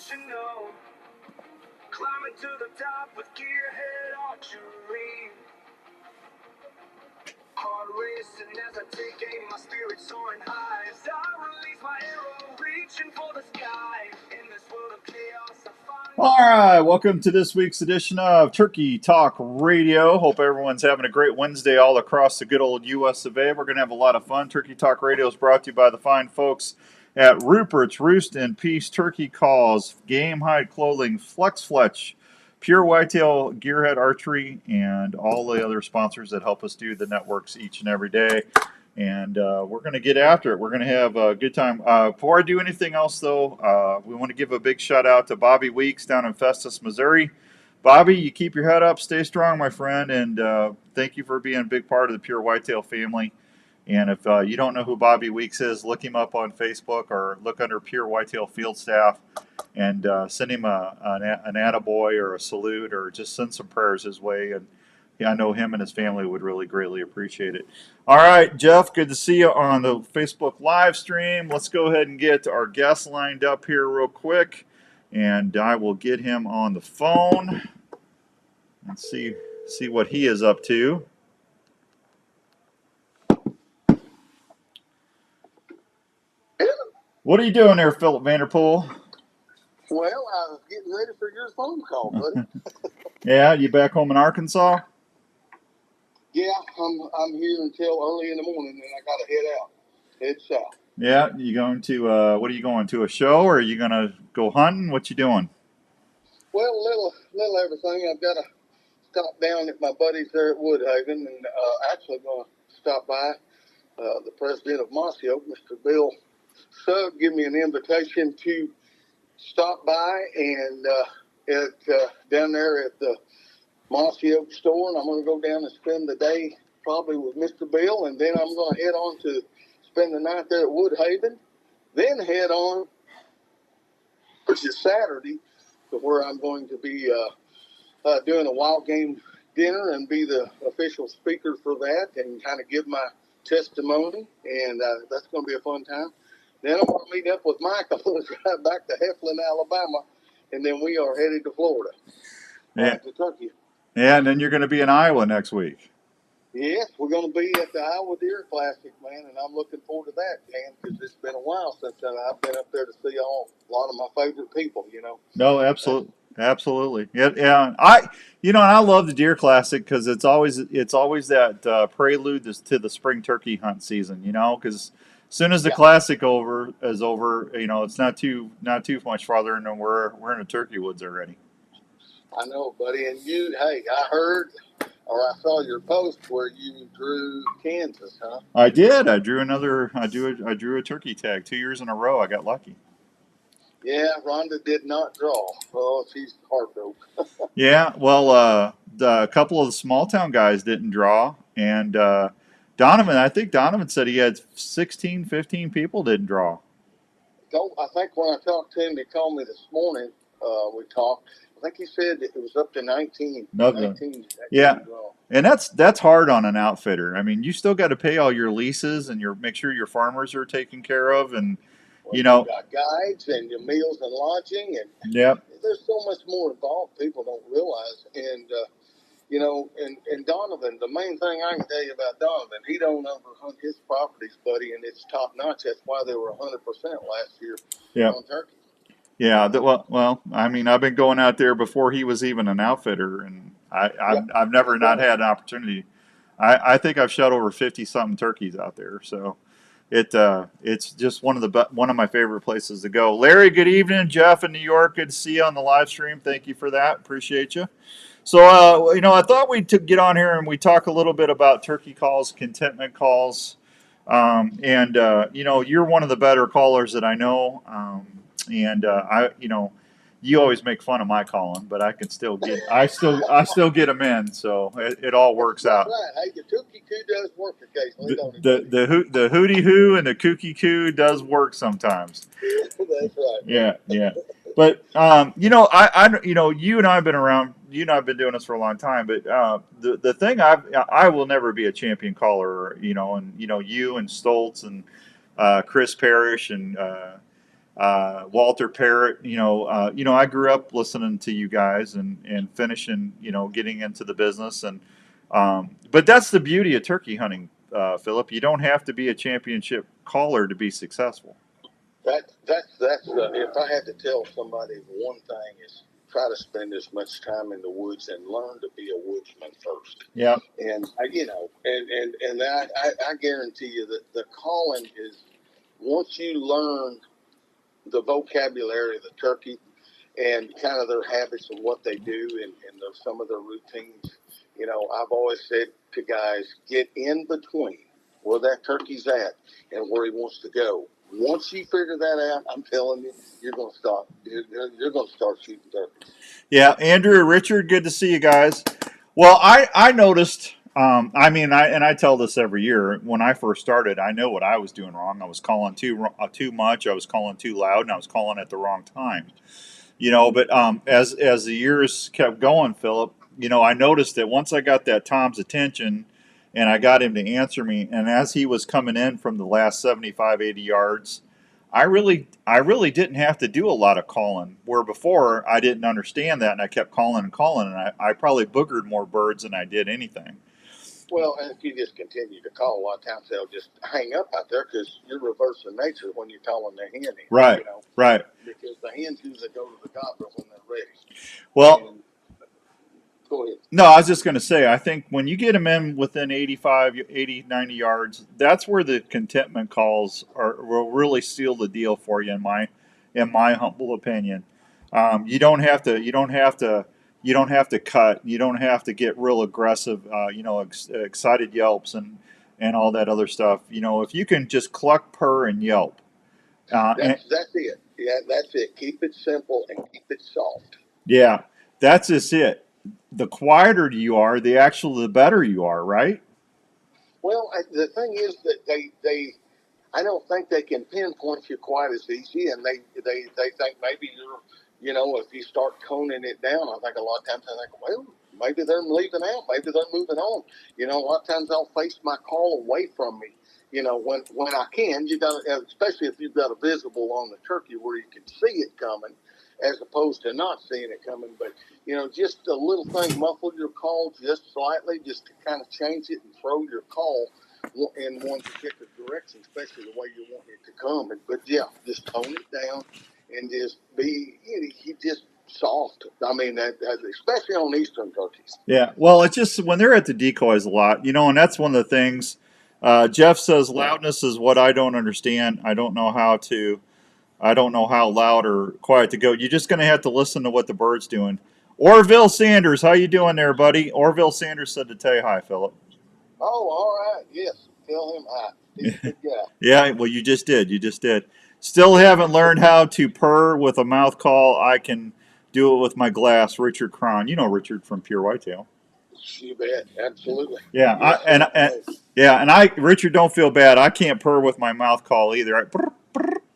you know? Climbing to the top with gearhead archery. Heart racing as I take aim, my spirit soaring high. As I release my arrow, reaching for the sky. In this world of chaos, I find. All right, welcome to this week's edition of Turkey Talk Radio. Hope everyone's having a great Wednesday all across the good old U.S. of A. We're going to have a lot of fun. Turkey Talk Radio is brought to you by the fine folks at Rupert's Roost and Peace Turkey Calls, Game Hide Clothing, Flex Fletch, Pure Whitetail, Gearhead Archery, and all the other sponsors that help us do the networks each and every day. And we're going to get after it. We're going to have a good time. Before I do anything else, though, we want to give a big shout out to Bobby Weeks down in Festus, Missouri. Bobby, you keep your head up. Stay strong, my friend. And thank you for being a big part of the Pure Whitetail family. And if you don't know who Bobby Weeks is, look him up on Facebook or look under Pure Whitetail Field Staff and send him an attaboy or a salute or just send some prayers his way. And I know him and his family would really greatly appreciate it. All right, Jeff, good to see you on the Facebook live stream. Let's go ahead and get our guest lined up here real quick. And I will get him on the phone and see what he is up to. What are you doing there, Phillip Vanderpool? Well, I was getting ready for your phone call, buddy. Yeah, you back home in Arkansas? Yeah, I'm here until early in the morning, and I got to head south. Yeah, you going to what are you going to, a show, or are you gonna go hunting? What you doing? Well, little everything. I've got to stop down at my buddies there at Woodhaven, and actually going to stop by the president of Mossio, Mr. Bill Sugg, give me an invitation to stop by and down there at the Mossy Oak store, and I'm going to go down and spend the day probably with Mr. Bill, and then I'm going to head on to spend the night there at Woodhaven, then head on, which is Saturday, to where I'm going to be doing a wild game dinner and be the official speaker for that and kind of give my testimony, and that's going to be a fun time. Then I'm going to meet up with Michael and drive back to Heflin, Alabama, and then we are headed to Florida, to Turkey. Yeah, and then you're going to be in Iowa next week. Yes, we're going to be at the Iowa Deer Classic, man, and I'm looking forward to that, man, because it's been a while since I've been up there to see a lot of my favorite people, you know. No, absolutely. Yeah. I love the Deer Classic because it's always that prelude to the spring turkey hunt season, because as soon as the Classic is over, it's not too much farther, and then we're in the turkey woods already. I know, buddy. And I heard or I saw your post where you drew Kansas, huh? I did. I drew a turkey tag 2 years in a row. I got lucky. Yeah, Rhonda did not draw. Oh, she's heartbroken. Yeah, well, a couple of the small town guys didn't draw, and I think Donovan said he had 16, 15 people didn't draw. I think when I talked to him, he called me this morning. We talked. I think he said it was up to 19. Okay. 19 yeah, and that's hard on an outfitter. I mean, you still got to pay all your leases and make sure your farmers are taken care of, and you got guides and your meals and lodging, and there's so much more involved people don't realize. And and Donovan, the main thing I can tell you about Donovan, he don't overhunt his properties, buddy, and it's top notch. That's why they were 100% last year on turkey. Yeah, well, I mean, I've been going out there before he was even an outfitter, and I've never not had an opportunity. I think I've shot over 50-something turkeys out there, so it's just one of my favorite places to go. Larry, good evening. Jeff in New York, good to see you on the live stream. Thank you for that. Appreciate you. So, I thought we'd get on here and we talk a little bit about turkey calls, contentment calls, and you're one of the better callers that I know. And you always make fun of my calling, but I still get them in, so it all works out. Right. Hey, the kooky coo does work occasionally, don't it? The hooty hoo and the kooky coo does work sometimes. That's right. Yeah. But you and I have been around. You and I have been doing this for a long time. But the thing I will never be a champion caller. You and Stoltz and Chris Parrish and Walter Parrott. I grew up listening to you guys and finishing, getting into the business. But that's the beauty of turkey hunting, Philip. You don't have to be a championship caller to be successful. If I had to tell somebody one thing is try to spend as much time in the woods and learn to be a woodsman first. Yeah. And I guarantee you that the calling is, once you learn the vocabulary of the turkey and kind of their habits and what they do and some of their routines, I've always said to guys, get in between where that turkey's at and where he wants to go. Once you figure that out, I'm telling you, you're going to start. You're going to start shooting turkeys. Yeah, Andrew, Richard, good to see you guys. Well, I noticed. I tell this every year. When I first started, I know what I was doing wrong. I was calling too much. I was calling too loud, and I was calling at the wrong time. But as the years kept going, Philip, I noticed that once I got that Tom's attention, and I got him to answer me, and as he was coming in from the last 75, 80 yards, I really didn't have to do a lot of calling. Where before I didn't understand that, and I kept calling and calling, and I probably boogered more birds than I did anything. Well, and if you just continue to call, a lot of times they'll just hang up out there because you're reversing nature when you're calling the hen in. Right, right. Because the hens usually go to the gobbler when they're ready. Well, go ahead. No, I was just going to say, I think when you get them in within 85, 80, 90 yards, that's where the contentment calls will really seal the deal for you, in my humble opinion. You don't have to cut. You don't have to get real aggressive, excited yelps and all that other stuff. If you can just cluck, purr, and yelp. That's it. Yeah, that's it. Keep it simple and keep it soft. Yeah, that's just it. The quieter you are, the better you are, right? Well, the thing is that they I don't think they can pinpoint you quite as easy, and they think maybe if you start toning it down, I think a lot of times I think, well, maybe they're leaving out, maybe they're moving on. A lot of times I'll face my call away from me. When I can, you got to, especially if you've got a visible on the turkey where you can see it coming, as opposed to not seeing it coming. But just a little thing, muffle your call just slightly, just to kind of change it and throw your call in one particular direction, especially the way you want it to come. But yeah, just tone it down and just be just soft. I mean, especially on eastern turkeys. Yeah. Well, it's just when they're at the decoys a lot, and that's one of the things. Jeff says loudness is what I don't understand. I don't know how loud or quiet to go. You're just going to have to listen to what the bird's doing. Orville Sanders, how you doing there, buddy? Orville Sanders said to tell you hi, Philip. Oh, all right. Yes. Tell him hi. He's a good guy. Yeah, well, you just did. You just did. Still haven't learned how to purr with a mouth call. I can do it with my glass. Richard Cron. You know Richard from Pure Whitetail. You bet. Absolutely. Yeah, Richard, don't feel bad. I can't purr with my mouth call either.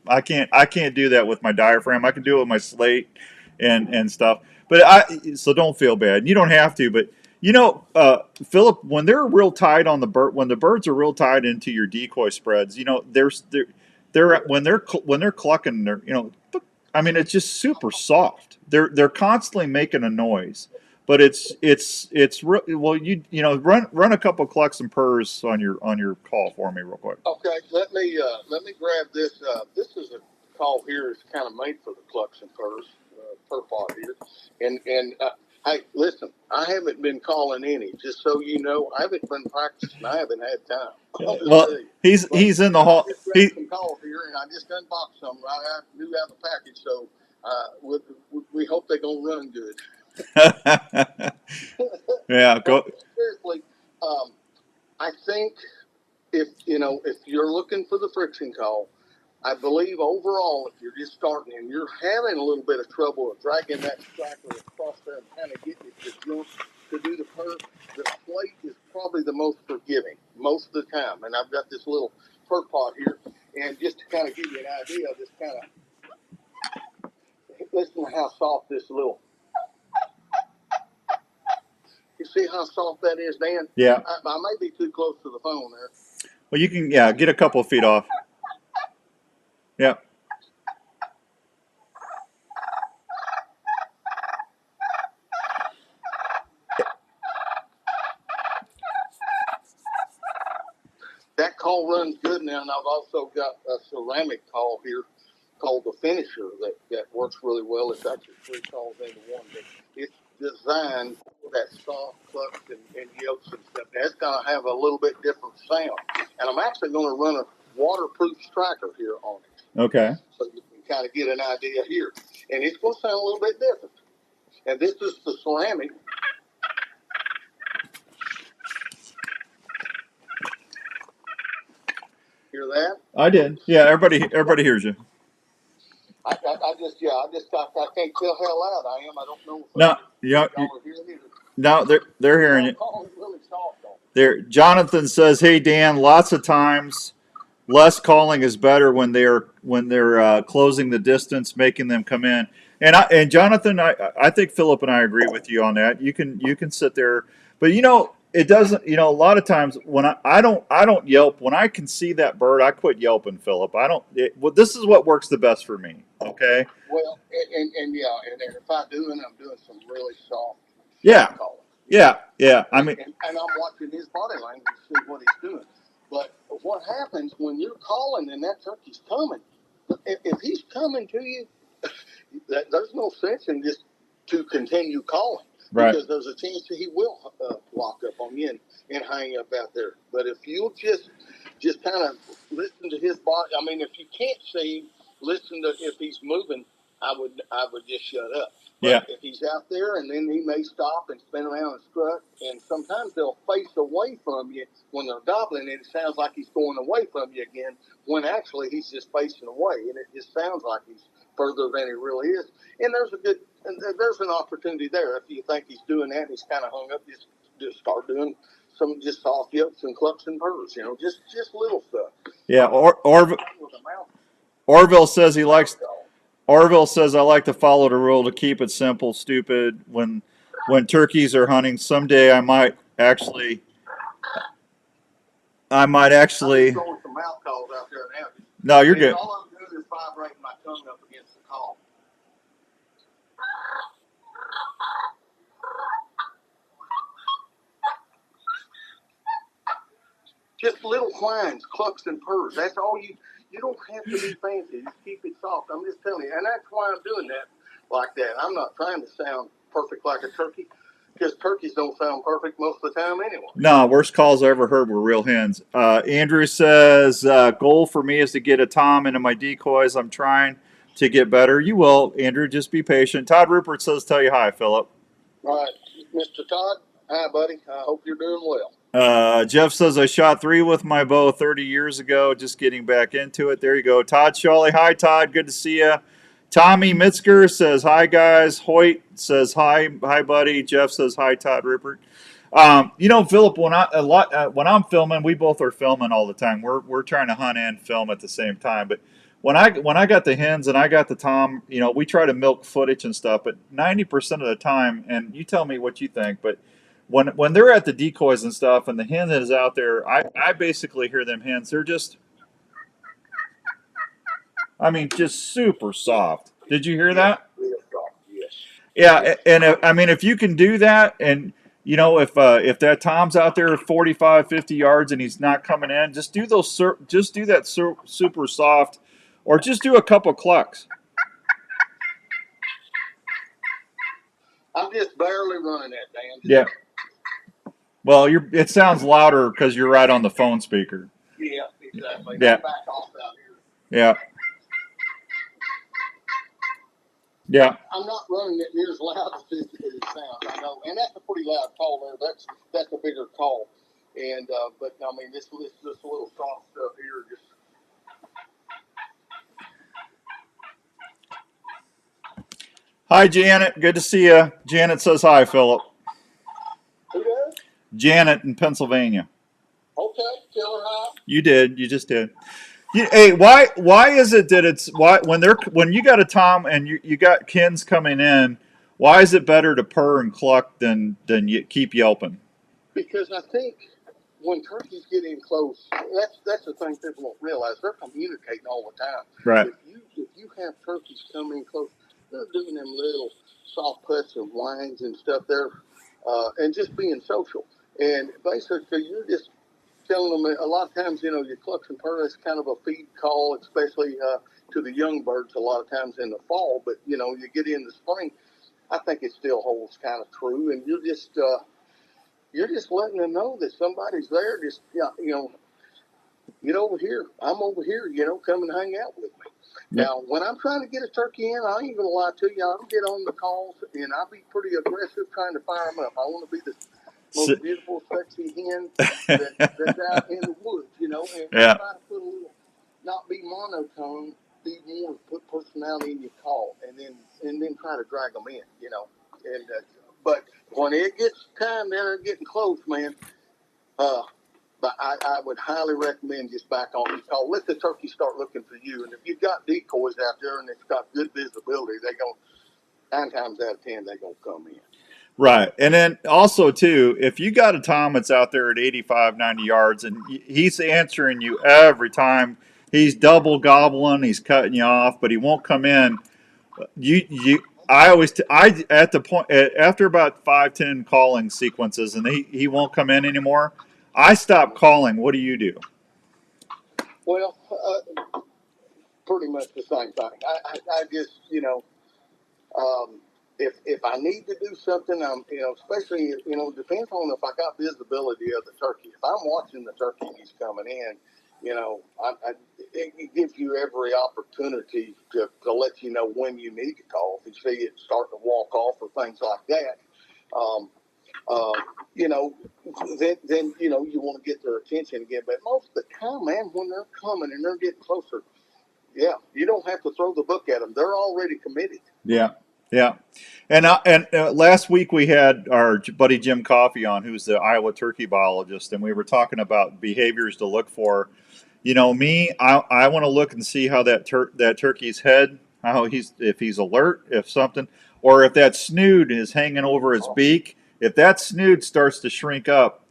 I can't do that with my diaphragm. I can do it with my slate and stuff. So don't feel bad. You don't have to, but Philip, when they're real tight on the bird, when the birds are real tied into your decoy spreads, they're when they're clucking, I mean, it's just super soft. They're constantly making a noise, but well, run a couple clucks and purrs on your call for me real quick. Okay, let me grab this. This is a call here. It's kind of made for the clucks and purrs, purr pot here, and hey, listen, I haven't been calling any. Just so you know, I haven't been practicing. I haven't had time. Well, he's in the hall. I just grabbed some calls here, and I just unboxed some right out of the package. So we hope they're gonna run good. Yeah, go. Seriously, I think if you're looking for the friction call, I believe overall, if you're just starting and you're having a little bit of trouble of dragging that striker across there and kind of getting it to jump to do the purr, the slate is probably the most forgiving most of the time. And I've got this little purr pot here, and just to kind of give you an idea of this kind of, listen to how soft this little. You see how soft that is, Dan? Yeah. I may be too close to the phone there. Well, you can get a couple of feet off. Yeah. call runs good now, and I've also got a ceramic call here called the Finisher that works really well. It's actually 3 calls into one, but it's designed for that soft clucks and yelps and stuff. Now, it's going to have a little bit different sound, and I'm actually going to run a waterproof striker here on it. Okay. So you can kind of get an idea here, and it's going to sound a little bit different. And this is the ceramic. Hear that? I did. Yeah, everybody hears you. I can't tell how loud I am. I don't know if No, yeah, y'all are hearing it. no, they're hearing you. Really soft on it. There, Jonathan says, "Hey Dan, lots of times, less calling is better when they're closing the distance, making them come in." And Jonathan, I think Philip and I agree with you on that. You can sit there, but it doesn't. A lot of times when I don't yelp when I can see that bird. I quit yelping, Philip. I don't. Well, this is what works the best for me. Okay. Well, and if I do, and I'm doing some really soft Yeah. calling. Yeah. I mean, and I'm watching his body language to see what he's doing. But what happens when you're calling and that turkey's coming? If he's coming to you, there's no sense in just to continue calling. Right. Because there's a chance that he will lock up on you and hang up out there. But if you'll just kind of listen to his body, I mean, if you can't see him, listen to if he's moving. I would just shut up. But yeah. if he's out there, and then he may stop and spin around and strut, and sometimes they'll face away from you when they're gobbling, and it sounds like he's going away from you again, when actually he's just facing away, and it just sounds like he's further than he really is. And there's an opportunity there. If you think he's doing that and he's kind of hung up, just start doing some just soft yelps and clucks and purrs, just little stuff. Yeah. Orville says he likes. Orville says I like to follow the rule to keep it simple. Stupid. When turkeys are hunting, someday I might actually. I'm throwing some mouth calls out there now. No, you're good. All I'm doing is vibrating my tongue up against the call. Just little whines, clucks, and purrs. That's all you don't have to be fancy. Just keep it soft. I'm just telling you. And that's why I'm doing that like that. I'm not trying to sound perfect like a turkey, because turkeys don't sound perfect most of the time anyway. No, worst calls I ever heard were real hens. Andrew says, goal for me is to get a tom into my decoys. I'm trying to get better. You will, Andrew. Just be patient. Todd Rupert says, tell you hi, Philip. All right. Mr. Todd, hi, buddy. I hope you're doing well. Jeff says, I shot 3 with my bow 30 years ago, just getting back into it. There you go. Todd Shawley. Hi, Todd. Good to see you. Tommy Mitzker says, hi, guys. Hoyt says, hi, buddy. Jeff says, hi, Todd Rupert. Philip, when I'm filming, we both are filming all the time. We're trying to hunt and film at the same time. But when I got the hens and I got the tom, we try to milk footage and stuff. But 90% of the time, and you tell me what you think, but when they're at the decoys and stuff, and the hen is out there, I basically hear them hens. They're just super soft. Did you hear that? Yes. Yeah, and if you can do that, and if that tom's out there 45, 50 yards and he's not coming in, just do that super soft, or just do a couple clucks. I'm just barely running that, Dan. Yeah. Well, it sounds louder because you're right on the phone speaker. Yeah, exactly. Yeah. Back off out here. Yeah. Yeah. I'm not running it near as loud as it sounds, I know. And that's a pretty loud call there. That's a bigger call. And but I mean this little soft stuff here just Hi, Janet. Good to see you. Janet says hi, Philip. Who does? Janet in Pennsylvania. Okay, tell her hi. You did. You just did. Hey, why is it that it's when you got a tom and you got kins coming in, why is it better to purr and cluck than you keep yelping? Because I think when turkeys get in close, that's the thing people don't realize. They're communicating all the time. Right. If you have turkeys come in close, they're doing them little soft putts and whines and stuff there, and just being social. And basically, you're just telling them that a lot of times, your clucks and purr is kind of a feed call, especially to the young birds a lot of times in the fall. But, you get in the spring, I think it still holds kind of true. And you're just letting them know that somebody's there. Just, get over here. I'm over here, come and hang out with me. Yep. Now, when I'm trying to get a turkey in, I ain't going to lie to you. I'll get on the calls, and I'll be pretty aggressive trying to fire them up. I want to be the most beautiful, sexy hen that's out in the woods, and Yeah. try to put a little, not be monotone, be more, put personality in your call, and then try to drag them in, And but when it gets time, they're getting close, man. But I would highly recommend just back on the call. Let the turkey start looking for you. And if you've got decoys out there and it's got good visibility, 9 times out of 10, they're going to come in. Right. And then also, too, if you got a Tom that's out there at 85, 90 yards and he's answering you every time, he's double gobbling, he's cutting you off, but he won't come in. I at the point, after about 5, 10 calling sequences and he won't come in anymore, I stop calling. What do you do? Well, pretty much the same thing. I just, if I need to do something, especially, depends on if I got visibility of the turkey. If I'm watching the turkey and he's coming in, it gives you every opportunity to let you know when you need to call. If you see it starting to walk off or things like that, then you want to get their attention again. But most of the time, man, when they're coming and they're getting closer, yeah, you don't have to throw the book at them. They're already committed. Yeah. Yeah, and last week we had our buddy Jim Coffey on, who's the Iowa turkey biologist, and we were talking about behaviors to look for. I want to look and see how that turkey's head, if he's alert, if something, or if that snood is hanging over his beak. If that snood starts to shrink up,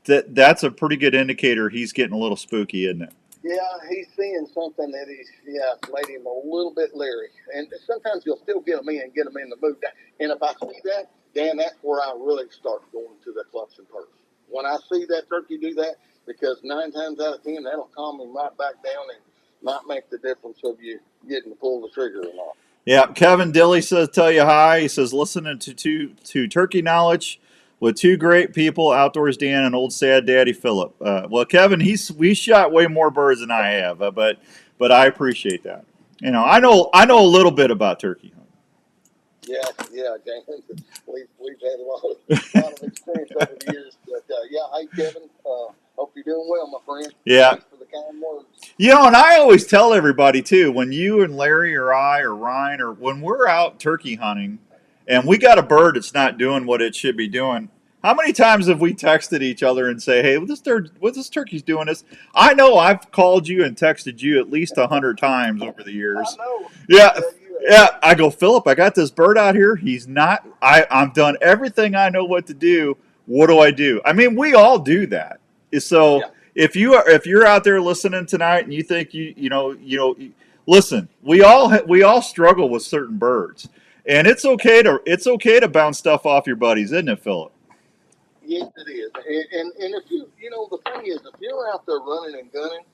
that's a pretty good indicator he's getting a little spooky, isn't it? Yeah, he's seeing something that made him a little bit leery. And sometimes you'll still get them in the mood. And if I see that, then that's where I really start going to the clucks and purrs. When I see that turkey do that, because 9 times out of 10, that'll calm him right back down and not make the difference of you getting to pull the trigger or not. Yeah, Kevin Dilly says, tell you hi. He says, listening to Turkey Knowledge with 2 great people, Outdoors Dan and old sad daddy Phillip. Well, Kevin, we shot way more birds than I have, but I appreciate that. I know a little bit about turkey hunting. Yeah, James. We've had a lot of experience over the years. But hey, Kevin, hope you're doing well, my friend. Yeah. Thanks for the kind words. And I always tell everybody too, when you and Larry or I or Ryan or when we're out turkey hunting, and we got a bird that's not doing what it should be doing. How many times have we texted each other and say, "Hey, this turkey's doing this"? I know I've called you and texted you at least 100 times over the years. I know. Yeah. I go, Phillip, I got this bird out here. He's not. I'm done everything I know what to do. What do I do? I mean, we all do that. So if you're out there listening tonight and you think listen, we all struggle with certain birds, and it's okay to bounce stuff off your buddies, isn't it, Phillip? Yes, it is. And if the thing is, if you're out there running and gunning,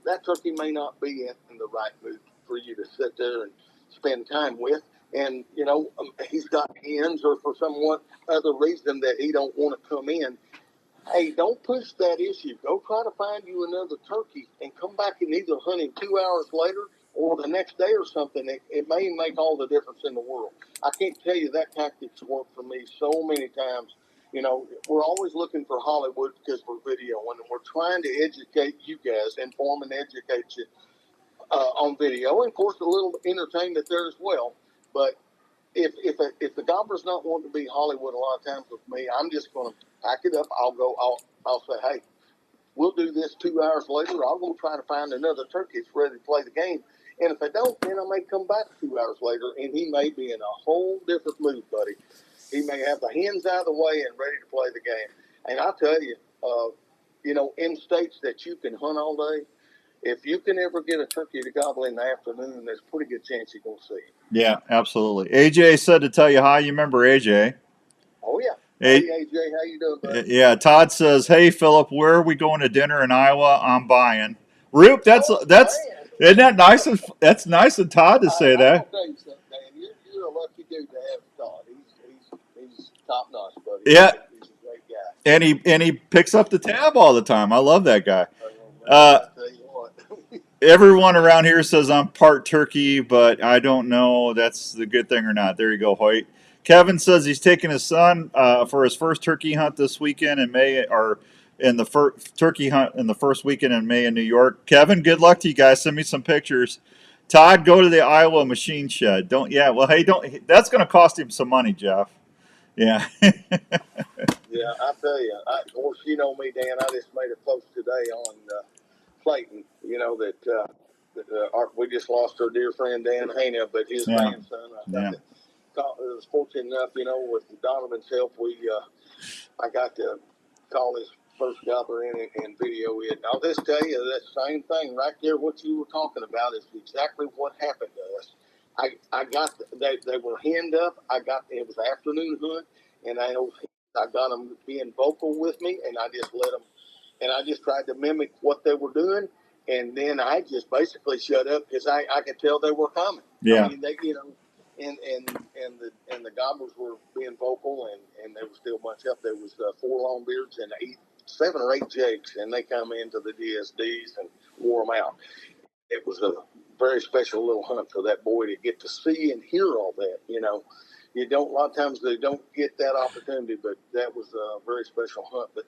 that turkey may not be in the right mood for you to sit there and spend time with. And he's got hens, or for some other reason that he don't want to come in. Hey, don't push that issue. Go try to find you another turkey and come back and either hunt him 2 hours later or the next day or something. It may make all the difference in the world. I can't tell you that tactics worked for me so many times. We're always looking for Hollywood because we're videoing, and we're trying to educate you guys, inform and educate you on video. And, of course, a little entertainment there as well. But if the gobbler's not wanting to be Hollywood a lot of times with me, I'm just going to pack it up. I'll say, hey, we'll do this 2 hours later. I'll go try to find another turkey that's ready to play the game. And if I don't, then I may come back 2 hours later, and he may be in a whole different mood, buddy. He may have the hens out of the way and ready to play the game. And I'll tell you, in states that you can hunt all day, if you can ever get a turkey to gobble in the afternoon, there's a pretty good chance you're going to see him. Yeah, absolutely. AJ said to tell you hi. You remember AJ? Oh, yeah. Hey, Hey, AJ, how you doing, buddy? yeah. Todd says, "Hey, Phillip, where are we going to dinner in Iowa? I'm buying." Roop, Oh, that's man. isn't that nice? That's nice of Todd to say I'm that. gonna tell you something, Dan. You're a lucky dude to have Todd. He's top notch, buddy. Yeah, He's a great guy. and he picks up the tab all the time. I love that guy. Oh man, Uh, I tell you what. Everyone around here says I'm part turkey, but I don't know that's the good thing or not. There you go, Hoyt. Kevin says he's taking his son for his first turkey hunt this weekend in May, or in the first turkey hunt in the first weekend in May in New York. Kevin, good luck to you guys. Send me some pictures. Todd, go to the Iowa Machine Shed. Don't. Yeah. Well, hey, don't. That's going to cost him some money, Jeff. Yeah. Yeah, I tell you. Of course, you know me, Dan. I just made a post today on Clayton. You know that we just lost our dear friend Dan Haney, but his Yeah. grandson. I got Yeah. to was fortunate enough, with Donovan's help, I got to call his first gobbler in and video it. I'll just tell you that same thing right there. What you were talking about is exactly what happened to us. I got they were henned up. It was afternoon hunt, and I got them being vocal with me, and I just let them, and I just tried to mimic what they were doing, and then I just basically shut up because I could tell they were coming. I Yeah. mean, and the gobblers were being vocal, and there was still a bunch up. There was 4 longbeards and 7 or 8 jakes, and they come into the DSDs and wore them out. It was a very special little hunt for that boy to get to see and hear all that. You don't, a lot of times they don't get that opportunity, but that was a very special hunt. But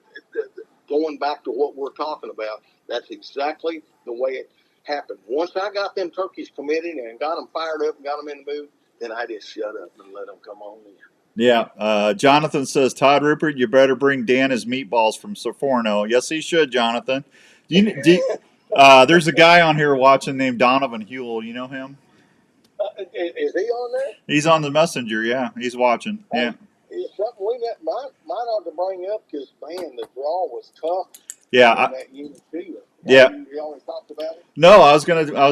going back to what we're talking about, that's exactly the way it happened. Once I got them turkeys committed and got them fired up and got them in the mood, then I just shut up and let them come on in. Yeah. Jonathan says, Todd Rupert, you better bring Dan his meatballs from Soforno. Yes, he should, Jonathan. There's a guy on here watching named Donovan Huel. You know him? Is he on there? He's on the messenger. Yeah, he's watching. Yeah. Hey, it's something might ought to bring up because, man, the draw was tough Yeah. in that unit too. Have Yeah. you always talked about it? No, I was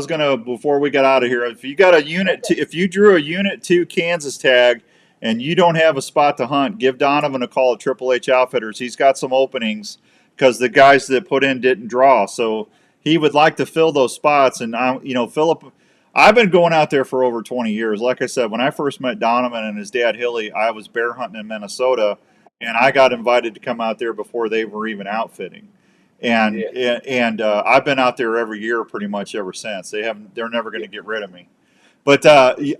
gonna before we got out of here. If you got a unit, Okay. if you drew a unit 2 Kansas tag, and you don't have a spot to hunt, give Donovan a call at Triple H Outfitters. He's got some openings because the guys that put in didn't draw, so he would like to fill those spots. And Phillip, I've been going out there for over 20 years. Like I said, when I first met Donovan and his dad Hilly, I was bear hunting in Minnesota, and I got invited to come out there before they were even outfitting. And Yeah. and I've been out there every year pretty much ever since. They're never going Yeah. to get rid of me. But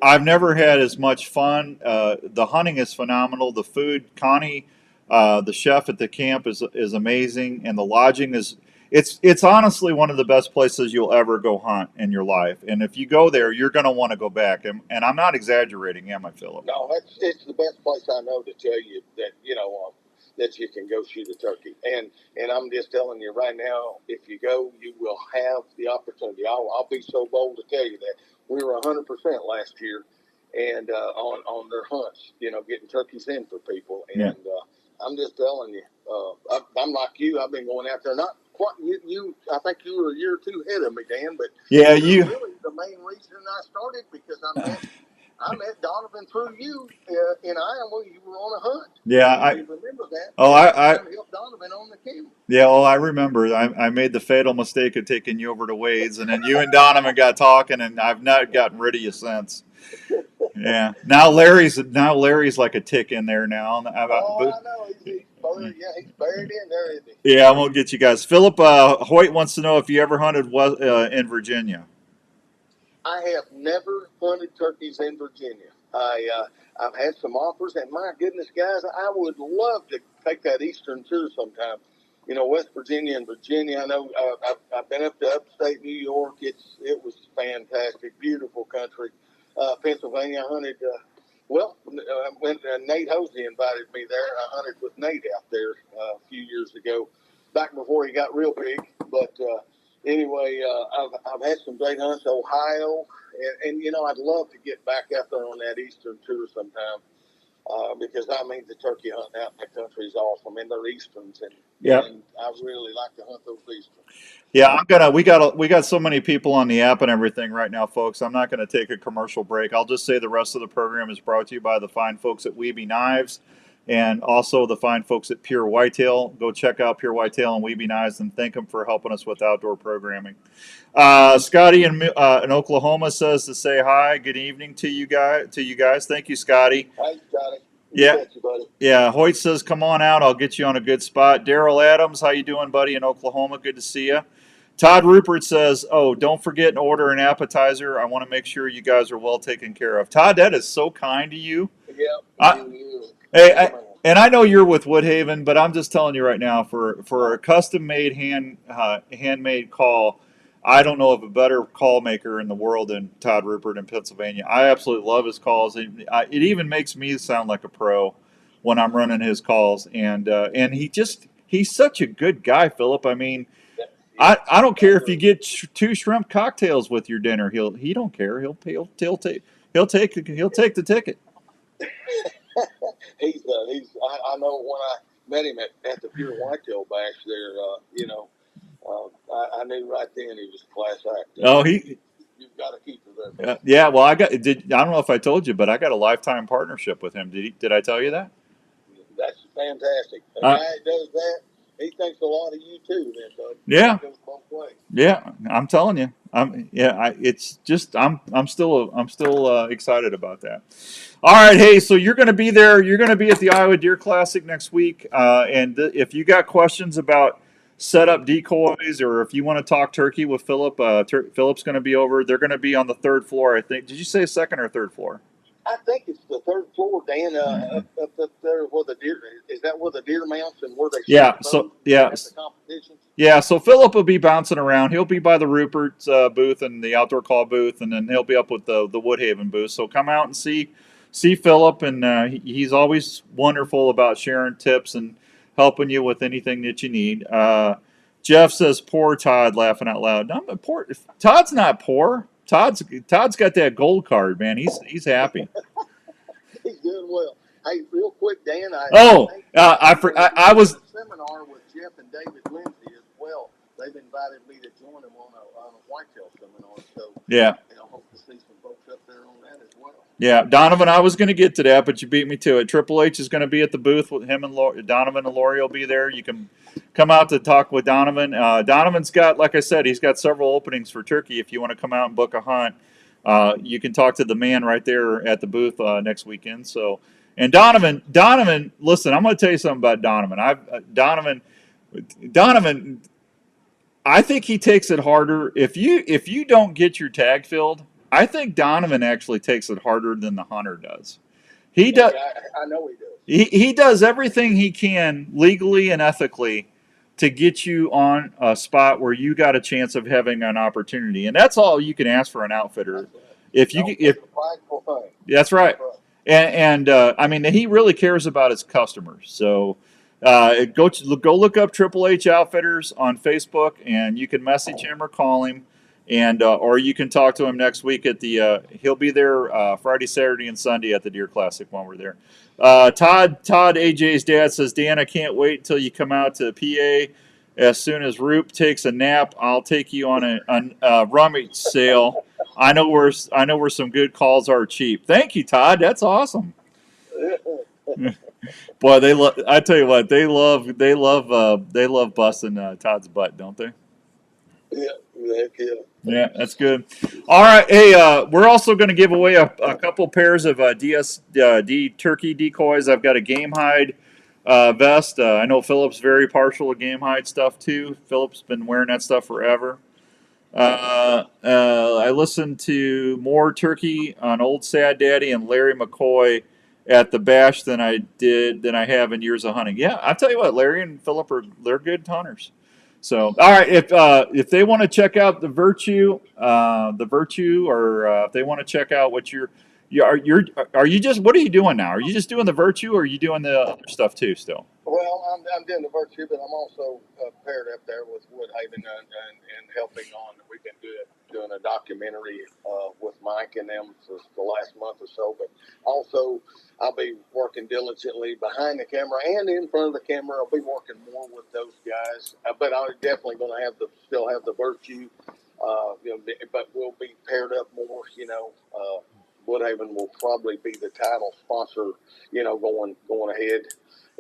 I've never had as much fun. The hunting is phenomenal. The food, Connie, the chef at the camp is amazing, and the lodging is it's honestly one of the best places you'll ever go hunt in your life. And if you go there, you're going to want to go back. And I'm not exaggerating, am I, Phillip? No, it's the best place I know to tell you that that you can go shoot a turkey. And I'm just telling you right now, if you go, you will have the opportunity. I'll be so bold to tell you that we were 100% last year, and on their hunts, getting turkeys in for people. Yeah. And I'm just telling you, I'm like you. I've been going out there. Not quite you. I think you were a year or two ahead of me, Dan. But Yeah, you're you. really the main reason I started because I met Donovan through you in Iowa. You were on a hunt. Yeah, You remember that? oh, And I was I trying to help Donovan on the camera. Yeah, well, I remember. I made the fatal mistake of taking you over to Wade's, and then you and Donovan got talking, and I've not gotten rid of you since. Yeah. Now Larry's like a tick in there now. Oh, I know. He's buried. Yeah, he's buried in there, isn't he? Yeah, I won't get you guys. Phillip Hoyt wants to know if you ever hunted in Virginia. I have never hunted turkeys in Virginia. I've had some offers, and my goodness, guys, I would love to take that eastern tour sometime. West Virginia and Virginia. I know I've been up to upstate New York. It was fantastic, beautiful country. Pennsylvania, I hunted. When Nate Hosey invited me there, I hunted with Nate out there a few years ago, back before he got real big. But anyway, I've had some great hunts, Ohio, and I'd love to get back out there on that eastern tour sometime. Because I mean the turkey hunt out in the country is awesome, and they're easterns, Yeah. and I really like to hunt those easterns. Yeah, we got so many people on the app and everything right now, folks. I'm not gonna take a commercial break. I'll just say the rest of the program is brought to you by the fine folks at Weeby Knives. and also the fine folks at Pure Whitetail. Go check out Pure Whitetail and Weeby Knives and thank them for helping us with outdoor programming. Scotty in Oklahoma says to say hi. Good evening to you guys. Thank you, Scotty. Hi, Scotty. Yeah. Yeah, Hoyt says, "Come on out. I'll get you on a good spot." Daryl Adams, how you doing, buddy? In Oklahoma, good to see you. Todd Rupert says, "Oh, don't forget and order an appetizer. I want to make sure you guys are well taken care of." Todd, that is so kind to you. Yeah. Hey, and I know you're with Woodhaven, but I'm just telling you right now, for a custom made handmade call, I don't know of a better call maker in the world than Todd Rupert in Pennsylvania. I absolutely love his calls. It even makes me sound like a pro when I'm running his calls, and he's such a good guy, Phillip. I mean, I don't care if you get two shrimp cocktails with your dinner. He don't care. He'll take the ticket. I know when I met him at the Pure Whitetail Bash there, I knew right then he was a class act. You've got to keep it there. Yeah, well, I don't know if I told you, but I got a lifetime partnership with him. Did I tell you that? That's fantastic. The guy that does that, he thinks a lot of you too, then, bud. Yeah. It goes both ways. Yeah, I'm telling you. It's just I'm still excited about that. All right, hey, so you're going to be there. You're going to be at the Iowa Deer Classic next week, and if you got questions about setup decoys, or if you want to talk turkey with Phillip, Phillip's going to be over. They're going to be on the third floor, I think. Did you say second or third floor? I think it's the third floor, Dan. Up there where the deer is. That where the deer mounts and where they the competitions. Yeah, so Phillip will be bouncing around. He'll be by the Rupert's booth and the outdoor call booth, and then he'll be up with the Woodhaven booth. So come out and see Phillip, and he's always wonderful about sharing tips and helping you with anything that you need. Jeff says, "Poor Todd," laughing out loud. No, poor Todd's not poor. Todd's got that gold card, man. He's happy. He's doing well. Hey, real quick, Dan. I was seminar with Jeff and David Lindsay as well. They've invited me to join them on a whitetail seminar. So yeah, I hope to see some folks up there on that as well. Yeah, Donovan, I was going to get to that, but you beat me to it. Triple H is going to be at the booth with him and Donovan and Lori will be there. You can come out to talk with Donovan. Donovan's got, like I said, he's got several openings for turkey. If you want to come out and book a hunt, you can talk to the man right there at the booth next weekend. So, and Donovan, listen, I'm going to tell you something about Donovan. Donovan, I think he takes it harder. If you don't get your tag filled, I think Donovan actually takes it harder than the hunter does. He does. I know he does. He does everything he can legally and ethically to get you on a spot where you got a chance of having an opportunity, and that's all you can ask for an outfitter. That's right. And I mean, he really cares about his customers. So go look up Triple H Outfitters on Facebook, and you can message him or call him. And or you can talk to him next week at the. He'll be there Friday, Saturday, and Sunday at the Deer Classic when we're there. Todd, AJ's dad says, Dan, I can't wait until you come out to PA. As soon as Roop takes a nap, I'll take you on a rummage sale. I know where some good calls are cheap. Thank you, Todd. That's awesome. Boy, I tell you what, they love busting Todd's butt, don't they? Yeah, that's good. All right, hey, we're also going to give away a couple pairs of DSD turkey decoys. I've got a game hide vest. I know Phillip's very partial to game hide stuff too. Phillip's been wearing that stuff forever. I listened to more turkey on Old Sad Daddy and Larry McCoy at the bash than I have in years of hunting. Yeah, I'll tell you what, Larry and Phillip they're good hunters. So, all right, if they want to check out the Virtue, or if they want to check out what are you just, what are you doing now? Are you just doing the Virtue, or are you doing the other stuff too still? Well, I'm doing the Virtue, but I'm also paired up there with Woodhaven and helping on. We've been doing a documentary with Mike and them for the last month or so, but also I'll be working diligently behind the camera and in front of the camera. I'll be working more with those guys, but I'm definitely going to still have the Virtue, but we'll be paired up more, Woodhaven will probably be the title sponsor, going ahead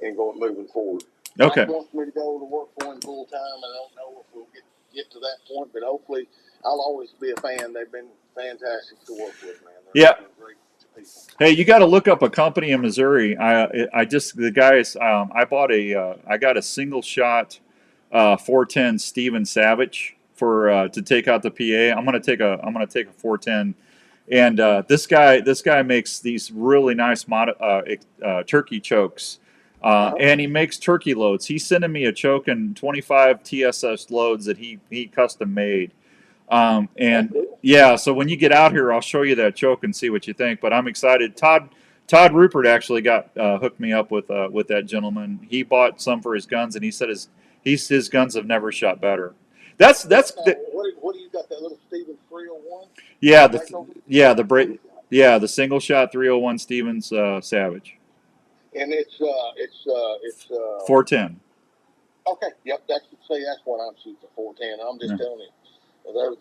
and moving forward. Okay. Mike wants me to go to work for him full time. I don't know if we'll get to that point, but hopefully I'll always be a fan. They've been fantastic to work with, man. They're great people. Hey, you got to look up a company in Missouri. I bought I got a single shot 410 Steven Savage for to take out the PA. I'm gonna take a 410, and this guy makes these really nice turkey chokes, and he makes turkey loads. He's sending me a choke and 25 TSS loads that he custom made. So when you get out here, I'll show you that choke and see what you think. But I'm excited. Todd Rupert actually got hooked me up with that gentleman. He bought some for his guns, and he said his guns have never shot better. What do you got? That little Stevens 301? The single shot 301 Stevens Savage. And it's 410. Okay, yep, that's what I'm shooting, 410. I'm just telling you,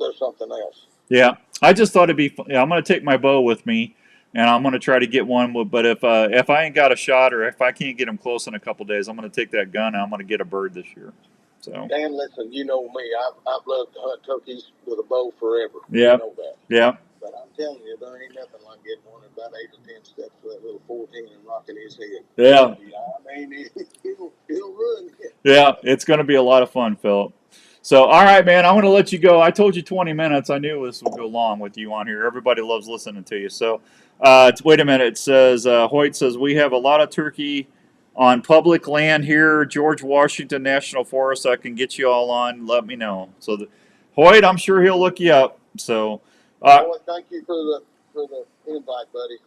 there's something else. Yeah, I just thought it'd be fun. I'm going to take my bow with me, and I'm going to try to get one. But if I ain't got a shot, or if I can't get them close in a couple days, I'm going to take that gun and I'm going to get a bird this year. So. Dan, listen, you know me. I've loved to hunt turkeys with a bow forever. Yeah. You know that. Yeah. But I'm telling you, there ain't nothing like getting one in about 8 or 10 steps with that little 14 and rocking his head. Yeah. I mean, he'll ruin it. Yeah, it's going to be a lot of fun, Phillip. So, all right, man, I'm going to let you go. I told you 20 minutes. I knew this would go long with you on here. Everybody loves listening to you. So, wait a minute. It says, Hoyt says, we have a lot of turkey on public land here, George Washington National Forest. I can get you all on. Let me know. So, Hoyt, I'm sure he'll look you up. So, well, thank you for the invite, buddy.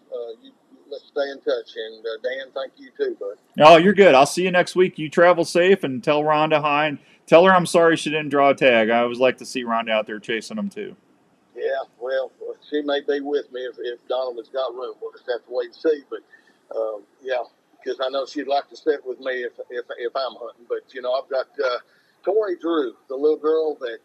Let's stay in touch. And Dan, thank you too, bud. Oh, you're good. I'll see you next week. You travel safe, and tell Rhonda hi. And tell her I'm sorry she didn't draw a tag. I always like to see Rhonda out there chasing them too. Yeah, well, she may be with me if Donovan's got room. We'll just have to wait and see. But yeah, because I know she'd like to sit with me if I'm hunting. But I've got Tori Drew, the little girl that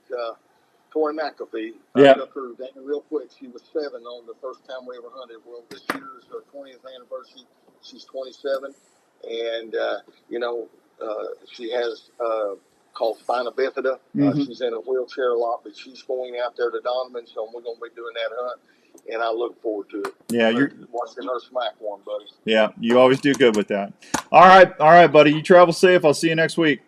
Tori McAfee. I took her down real quick. She was 7 on the first time we ever hunted. Well, this year's her 20th anniversary. She's 27, and she has called spina bifida. She's in a wheelchair a lot, but she's going out there to Donovan, so we're going to be doing that hunt, and I look forward to it. Yeah, you're watching her smack one, buddy. Yeah, you always do good with that. All right, buddy. You travel safe. I'll see you next week.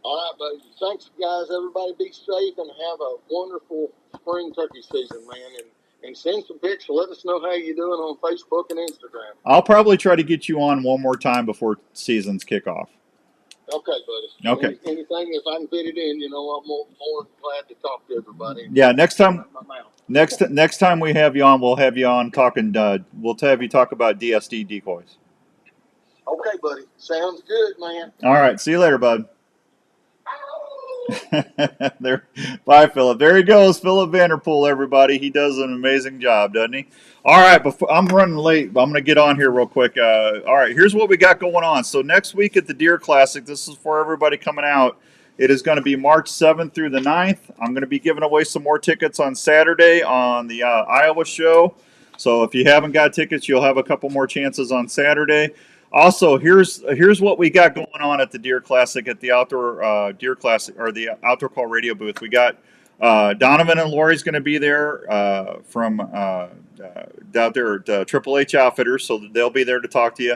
All right, buddy. Thanks, guys. Everybody be safe and have a wonderful spring turkey season, man. And send some pics. Let us know how you're doing on Facebook and Instagram. I'll probably try to get you on one more time before seasons kick off. Okay, buddy. Okay. Anything, if I can fit it in, I'm more glad to talk to everybody. Yeah, next time we have you on, we'll have you on talking. We'll have you talk about DSD decoys. Okay, buddy. Sounds good, man. All right. See you later, bud. Bye, Phillip. There he goes, Phillip Vanderpool. Everybody, he does an amazing job, doesn't he? All right, I'm running late, but I'm going to get on here real quick. All right, here's what we got going on. So next week at the Deer Classic, this is for everybody coming out. It is going to be March 7th through the 9th. I'm going to be giving away some more tickets on Saturday on the Iowa show. So if you haven't got tickets, you'll have a couple more chances on Saturday. Also, here's what we got going on at the Deer Classic, at the Outdoor Deer Classic, or the Outdoor Call Radio booth. We got Donovan and Lori's going to be there from out there at Triple H Outfitters, so they'll be there to talk to you.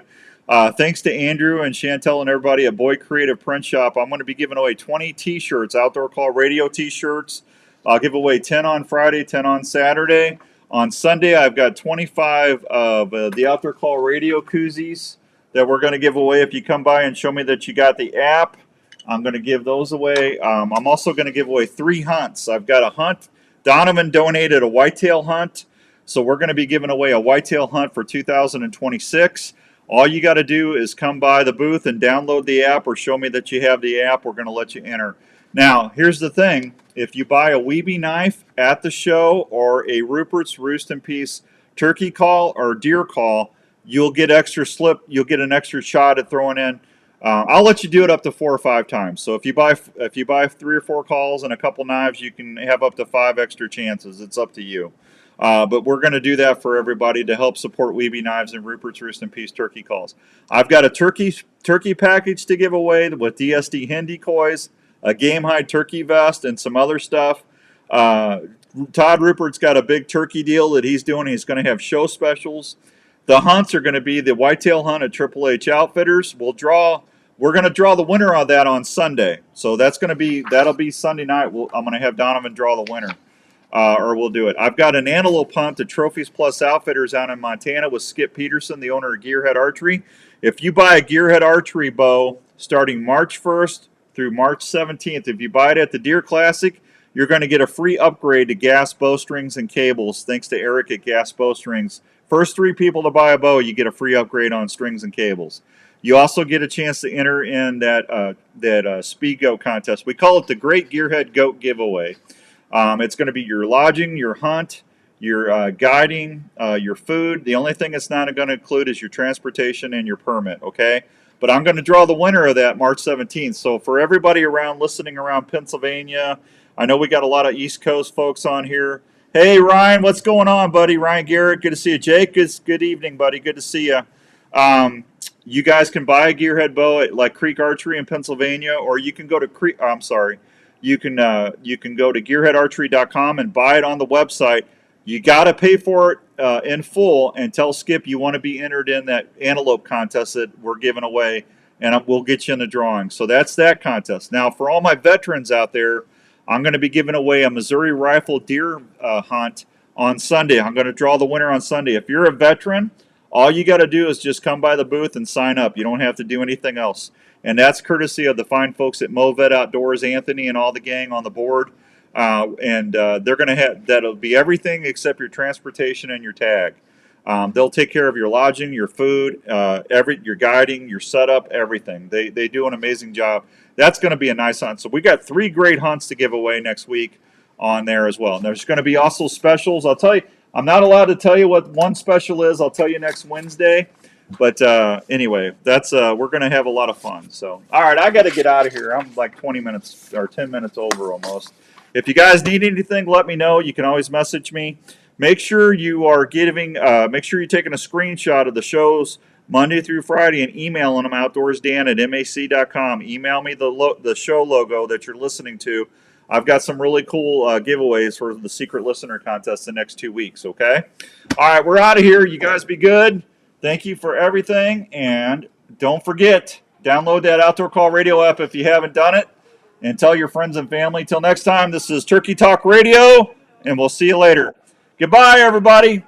Thanks to Andrew and Chantel and everybody at Boy Creative Print Shop. I'm going to be giving away 20 T-shirts, Outdoor Call Radio T-shirts. I'll give away 10 on Friday, 10 on Saturday. On Sunday, I've got 25 of the Outdoor Call Radio koozies that we're going to give away if you come by and show me that you got the app. I'm going to give those away. I'm also going to give away 3 hunts. I've got a hunt. Donovan donated a whitetail hunt, so we're going to be giving away a whitetail hunt for 2026. All you got to do is come by the booth and download the app or show me that you have the app. We're going to let you enter. Now, here's the thing. If you buy a Weeby knife at the show or a Rupert's Roost and Peace turkey call or deer call, you'll get extra slip. You'll get an extra shot at throwing in. I'll let you do it up to 4 or 5 times. So if you buy 3 or 4 calls and a couple knives, you can have up to 5 extra chances. It's up to you. But we're going to do that for everybody to help support Weeby Knives and Rupert's Roost and Peace turkey calls. I've got a turkey package to give away with DSD hen decoys, a game hide turkey vest, and some other stuff. Todd Rupert's got a big turkey deal that he's doing. He's going to have show specials. The hunts are going to be the whitetail hunt at Triple H Outfitters. We're going to draw the winner on that on Sunday. So that'll be Sunday night. I'm going to have Donovan draw the winner. Or we'll do it. I've got an antelope hunt at Trophies Plus Outfitters out in Montana with Skip Peterson, the owner of Gearhead Archery. If you buy a Gearhead Archery bow starting March 1st through March 17th, if you buy it at the Deer Classic, you're going to get a free upgrade to gas bowstrings and cables, thanks to Eric at Gas Bowstrings. First 3 people to buy a bow, you get a free upgrade on strings and cables. You also get a chance to enter in that speed goat contest. We call it the Great Gearhead Goat Giveaway. It's going to be your lodging, your hunt, your guiding, your food. The only thing it's not going to include is your transportation and your permit, okay? But I'm going to draw the winner of that March 17th. So for everybody listening around Pennsylvania, I know we got a lot of East Coast folks on here. Hey, Ryan, what's going on, buddy? Ryan Garrett, good to see you. Jake, good evening, buddy. Good to see you. You guys can buy a Gearhead bow at Creek Archery in Pennsylvania, or you can go to You can go to gearheadarchery.com and buy it on the website. You got to pay for it in full and tell Skip you want to be entered in that antelope contest that we're giving away, and we'll get you in the drawing. So that's that contest. Now, for all my veterans out there, I'm going to be giving away a Missouri rifle deer hunt on Sunday. I'm going to draw the winner on Sunday. If you're a veteran, all you got to do is just come by the booth and sign up. You don't have to do anything else. And that's courtesy of the fine folks at Movet Outdoors, Anthony and all the gang on the board. They're going to have, that'll be everything except your transportation and your tag. They'll take care of your lodging, your food, your guiding, your setup, everything. They do an amazing job. That's going to be a nice hunt. So we got 3 great hunts to give away next week on there as well. And there's going to be also specials. I'll tell you, I'm not allowed to tell you what one special is. I'll tell you next Wednesday. But anyway, that's we're going to have a lot of fun. So, all right, I got to get out of here. I'm like 20 minutes or 10 minutes over almost. If you guys need anything, let me know. You can always message me. Make sure you are make sure you're taking a screenshot of the shows Monday through Friday and emailing them outdoorsdan@mac.com. Email me the show logo that you're listening to. I've got some really cool giveaways for the secret listener contest the next 2 weeks, okay? All right, we're out of here. You guys be good. Thank you for everything, and don't forget, download that Outdoor Call Radio app if you haven't done it, and tell your friends and family. Till next time, this is Turkey Talk Radio, and we'll see you later. Goodbye, everybody.